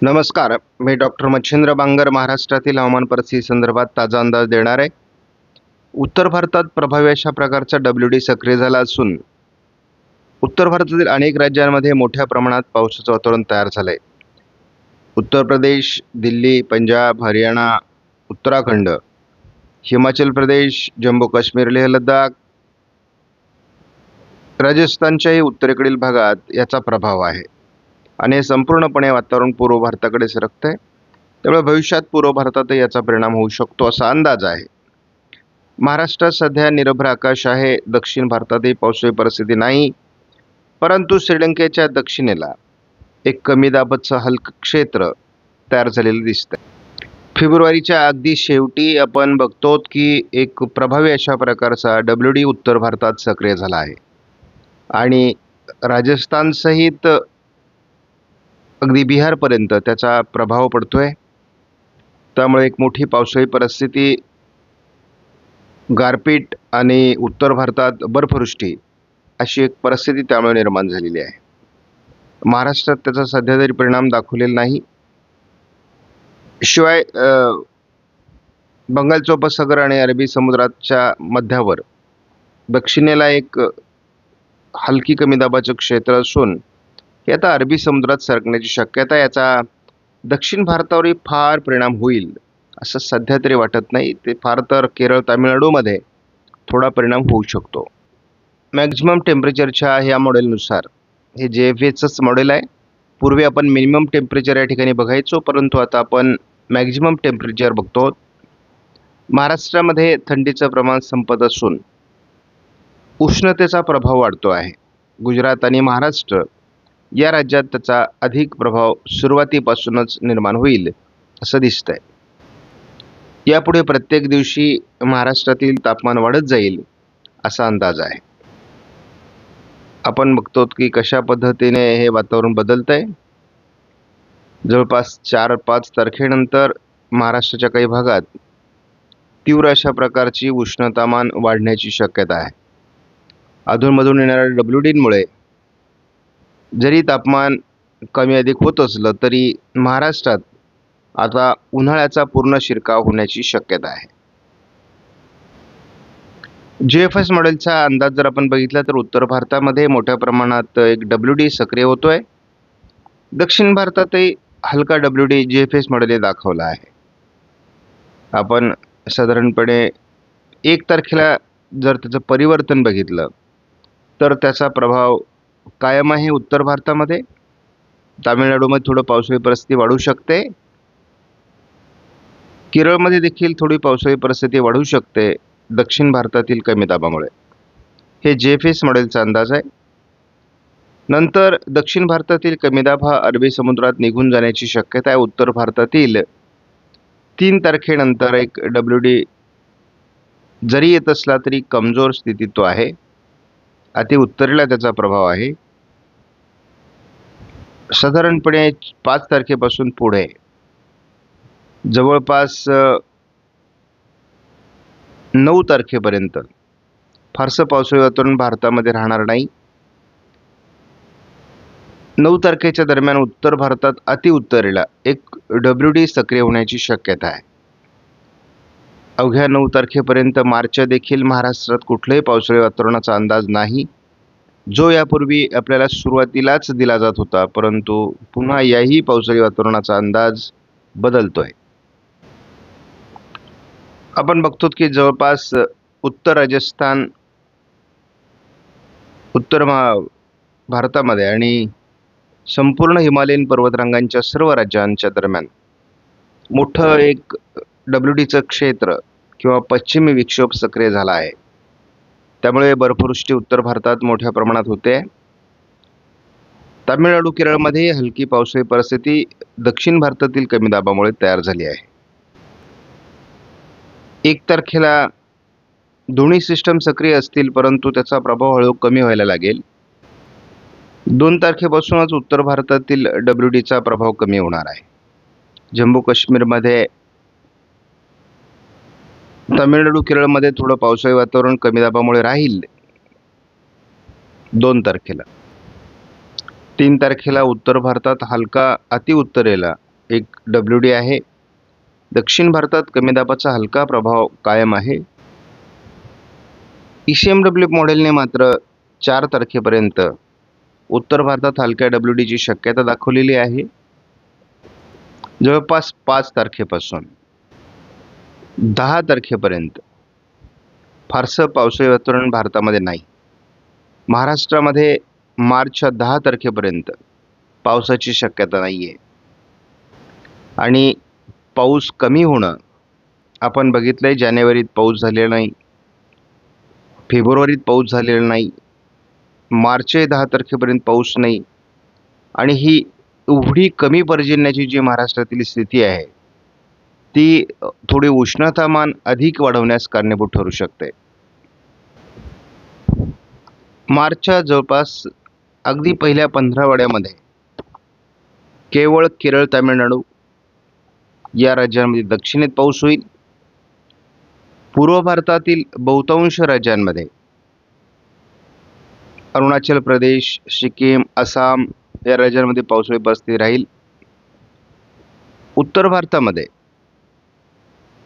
नमस्कार. मी डॉक्टर मच्छिंद्र बांगर महाराष्ट्रातील हवामान परिस्थिती संदर्भात ताजा अंदाज देणार आहे. उत्तर भारतात प्रभावी अशा प्रकारचा WD सक्रिय झाला असून उत्तर भारतातील अनेक राज्यांमध्ये मोठ्या प्रमाणात पावसाचं वातावरण तयार झालंय. उत्तर प्रदेश, दिल्ली, पंजाब, हरियाणा, उत्तराखंड, हिमाचल प्रदेश, जम्मू काश्मीर, लेह लडाख, राजस्थानच्याही उत्तरेकडील भागात याचा प्रभाव आहे आणि हे संपूर्णपणे वातावरण पूर्व भारताकडे सरकतंय. त्यामुळे भविष्यात पूर्व भारतातही याचा परिणाम होऊ शकतो असा अंदाज आहे. महाराष्ट्रात सध्या निरभ्र आकाश आहे. दक्षिण भारतातही पावसाची परिस्थिती नाही, परंतु श्रीलंकेच्या दक्षिणेला एक कमी दाबाचं हलकं क्षेत्र तयार झालेलं दिसतंय. फेब्रुवारीच्या अगदी शेवटी आपण बघतो की एक प्रभावी अशा प्रकारचा WD उत्तर भारतात सक्रिय झाला आहे आणि राजस्थानसहित अगदी बिहारपर्यंत त्याचा प्रभाव पडतोय. त्यामुळे एक मोठी पावसाळी परिस्थिती, गारपीट आणि उत्तर भारतात बर्फवृष्टी अशी एक परिस्थिती त्यामुळे निर्माण झालेली आहे. महाराष्ट्रात त्याचा सध्या तरी परिणाम दाखवलेला नाही. शिवाय बंगालचा उपसागर आणि अरबी समुद्राच्या मध्यावर दक्षिणेला एक हलकी कमी दाबाचं क्षेत्र असून हे आता अरबी समुद्रात सरकण्याची शक्यता. याचा दक्षिण भारतावरही फार परिणाम होईल असं सध्या तरी वाटत नाही. ते फार तर केरळ, तामिळनाडूमध्ये थोडा परिणाम होऊ शकतो. मॅक्झिमम टेम्परेचरच्या ह्या मॉडेलनुसार हे JFAचंच मॉडेल आहे. पूर्वी आपण मिनिमम टेम्परेचर या ठिकाणी बघायचो, परंतु आता आपण मॅक्झिमम टेम्परेचर बघतो. महाराष्ट्रामध्ये थंडीचं प्रमाण संपत असून उष्णतेचा प्रभाव वाढतो आहे. गुजरात आणि महाराष्ट्र या राज्यात त्याचा अधिक प्रभाव सुरुवातीपासूनच निर्माण होईल असं दिसतंय. यापुढे प्रत्येक दिवशी महाराष्ट्रातील तापमान वाढत जाईल असा अंदाज आहे. आपण बघतो की कशा पद्धतीने हे वातावरण बदलतंय. जवळपास 4-5 तारखेनंतर महाराष्ट्राच्या काही भागात तीव्र अशा प्रकारची उष्णतामान वाढण्याची शक्यता आहे. अधूनमधून येणाऱ्या WDमुळे जरी तापमान कमी अधिक होत असलं तरी महाराष्ट्रात आता उन्हाळ्याचा पूर्ण शिरकाव होण्याची शक्यता आहे. JFS मॉडेलचा अंदाज जर आपण बघितला तर उत्तर भारतामध्ये मोठ्या प्रमाणात एक WD सक्रिय होतोय. दक्षिण भारतातही हलका WD JFS मॉडेलने दाखवला आहे. आपण साधारणपणे 1 तारखेला जर त्याचं परिवर्तन बघितलं तर त्याचा प्रभाव कायम आहे उत्तर भारतामध्ये. तामिळनाडूमध्ये थोडं पावसाळी परिस्थिती वाढू शकते. केरळमध्ये देखील थोडी पावसाळी परिस्थिती वाढू शकते दक्षिण भारतातील कमी दाबामुळे. हे JFS मॉडेलचा अंदाज आहे. नंतर दक्षिण भारतातील कमी दाब हा अरबी समुद्रात निघून जाण्याची शक्यता आहे. उत्तर भारतातील 3 तारखेनंतर एक WD जरी येत असला तरी कमजोर स्थितीत तो आहे. अति उत्तरेला त्याचा प्रभाव आहे. साधारणपणे 5 तारखेपासून पुढे जवळपास 9 तारखेपर्यंत फारसं पावसाळी वातावरण भारतामध्ये राहणार नाही. 9 तारखेच्या दरम्यान उत्तर भारतात अतिउत्तरेला एक WD सक्रिय होण्याची शक्यता आहे. अवघ्या 9 तारखेपर्यंत मार्चच्या देखील महाराष्ट्रात कुठल्याही पावसाळी वातावरणाचा अंदाज नाही, जो यापूर्वी आपल्याला सुरुवातीलाच दिला जात होता, परंतु पुन्हा याही पावसाळी वातावरणाचा अंदाज बदलतोय. आपण बघतो की जवळपास उत्तर राजस्थान, उत्तर भारतामध्ये आणि संपूर्ण हिमालयीन पर्वतरांगांच्या सर्व राज्यांच्या दरम्यान मोठं एक WDचं क्षेत्र किंवा पश्चिमी विक्षोभ सक्रिय झाला आहे. त्यामुळे बर्फवृष्टी उत्तर भारतात मोठ्या प्रमाणात होते. तामिळनाडू, केरळमध्ये हलकी पावसाळी परिस्थिती दक्षिण भारतातील कमी दाबामुळे तयार झाली आहे. 1 तारखेला दोन्ही सिस्टम सक्रिय असतील, परंतु त्याचा प्रभाव हळूहळू कमी व्हायला लागेल. 2 तारखेपासूनच उत्तर भारतातील WDचा प्रभाव कमी होणार आहे. जम्मू काश्मीरमध्ये, तामिळनाडू, केरळमध्ये थोडं पावसाळी वातावरण कमी दाबामुळे राहील 2 तारखेला. 3 तारखेला उत्तर भारतात हलका अतिउत्तरेला एक WD आहे. दक्षिण भारतात कमी दाबाचा हलका प्रभाव कायम आहे. ECMW मॉडेलने मात्र 4 तारखेपर्यंत उत्तर भारतात हलक्या WDची शक्यता दाखवलेली आहे. जवळपास 5 तारखेपासून 10 तारखेपर्यंत फारसं पावसाळी वातावरण भारतामध्ये नाही. महाराष्ट्रामध्ये मार्चच्या 10 तारखेपर्यंत पावसाची शक्यता नाही आहे. आणि पाऊस कमी होणं आपण बघितलंय. जानेवारीत पाऊस झालेला नाही, फेब्रुवारीत पाऊस झालेला नाही, मार्चच्या 10 तारखेपर्यंत पाऊस नाही. आणि ही एवढी कमी पर्जन्याची जी महाराष्ट्रातील स्थिती आहे ती थोडी उष्णतामान अधिक वाढवण्यास कारणीभूत ठरू शकते. मार्चच्या जवळपास अगदी पहिल्या 15 आठवड्यामध्ये केवळ केरळ, तामिळनाडू या राज्यांमध्ये दक्षिणेत पाऊस होईल. पूर्व भारतातील बहुतांश राज्यांमध्ये अरुणाचल प्रदेश, सिक्कीम, आसाम या राज्यांमध्ये पावसाळी परिस्थिती राहील. उत्तर भारतामध्ये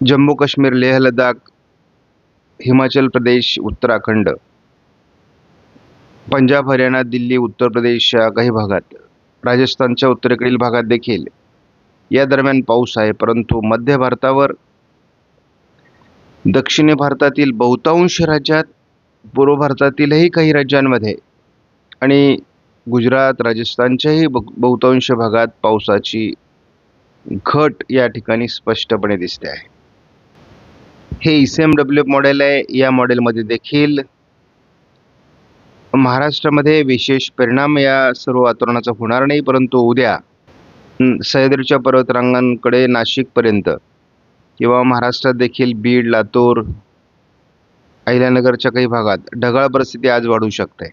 जम्मू काश्मीर, लेह लडाख, हिमाचल प्रदेश, उत्तराखंड, पंजाब, हरियाणा, दिल्ली, उत्तर प्रदेश या काही भागात, राजस्थानच्या उत्तरेकडील भागात देखील या दरम्यान पाऊस आहे. परंतु मध्य भारतावर, दक्षिण भारतातील बहुतांश राज्यात, पूर्व भारतातीलही काही राज्यांमध्ये आणि गुजरात, राजस्थानच्याही बहुतांश भागात पावसाची घट या ठिकाणी स्पष्टपणे दिसते आहे. हे ECMW मॉडेल आहे. या मॉडेलमध्ये देखील महाराष्ट्रामध्ये विशेष परिणाम या सर्व वातावरणाचा होणार नाही. परंतु उद्या सह्याद्रीच्या पर्वतरांगांकडे नाशिकपर्यंत किंवा महाराष्ट्रात देखील बीड, लातूर, अहिल्यानगरच्या काही भागात ढगाळ परिस्थिती आज वाढू शकते.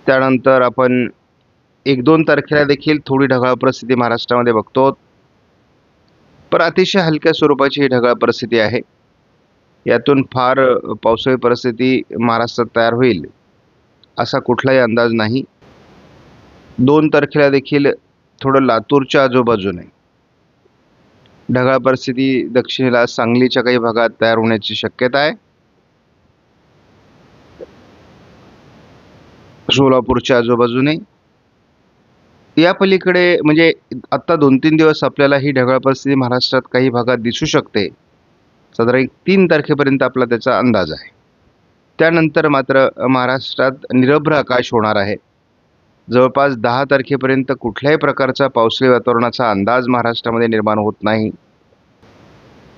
त्यानंतर आपण 1-2 तारखेला देखील थोडी ढगाळ परिस्थिती महाराष्ट्रामध्ये बघतो. पण अतिशय हलक्या स्वरूपाची ही ढगाळ परिस्थिती आहे. यातून फार पावसाळी परिस्थिती महाराष्ट्रात तयार होईल असा कुठलाही अंदाज नाही. 2 तारखेला देखील थोडं लातूरच्या आजूबाजूने ढगाळ परिस्थिती दक्षिणेला सांगलीच्या काही भागात तयार होण्याची शक्यता आहे. सोलापूरच्या आजूबाजूने या पलीकडे म्हणजे आता 2-3 दिवस आपल्याला ही ढगाळ परिस्थिती महाराष्ट्रात काही भागात दिसू शकते. साधारण 3 तारखेपर्यंत आपला त्याचा अंदाज आहे. त्यानंतर मात्र महाराष्ट्रात निरभ्र आकाश होणार आहे. जवळपास 10 तारखेपर्यंत कुठल्याही प्रकारचा पावसाळी वातावरणाचा अंदाज महाराष्ट्रामध्ये निर्माण होत नाही.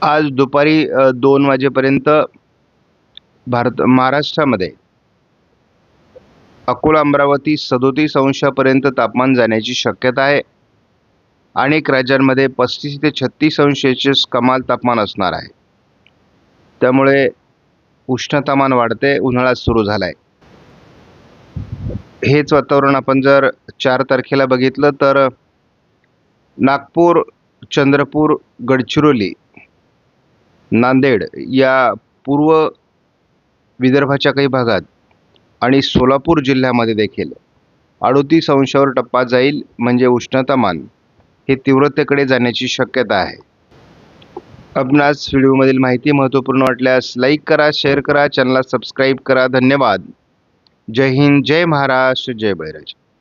आज दुपारी 2 वाजेपर्यंत महाराष्ट्रामध्ये अकोला, अमरावती 37 अंशापर्यंत तापमान जाण्याची शक्यता आहे. अनेक राज्यांमध्ये 35 ते 36 अंश सेल्सिअस कमाल तापमान असणार आहे. त्यामुळे उष्णतामान वाढते, उन्हाळा सुरू झालाय. हेच वातावरण आपण जर 4 तारखेला बघितलं तर नागपूर, चंद्रपूर, गडचिरोली, नांदेड या पूर्व विदर्भाच्या काही भागात आणि सोलापूर जिल्ह्यामध्ये देखील 38 अंशावर टप्पा जाईल. म्हणजे उष्णतामान हे तीव्रतेकडे जाण्याची शक्यता आहे. आपणास व्हिडिओमधील माहिती महत्त्वपूर्ण वाटल्यास लाईक करा, शेअर करा, चॅनलला सबस्क्राईब करा. धन्यवाद. जय हिंद, जय महाराष्ट्र, जय बळीराजा.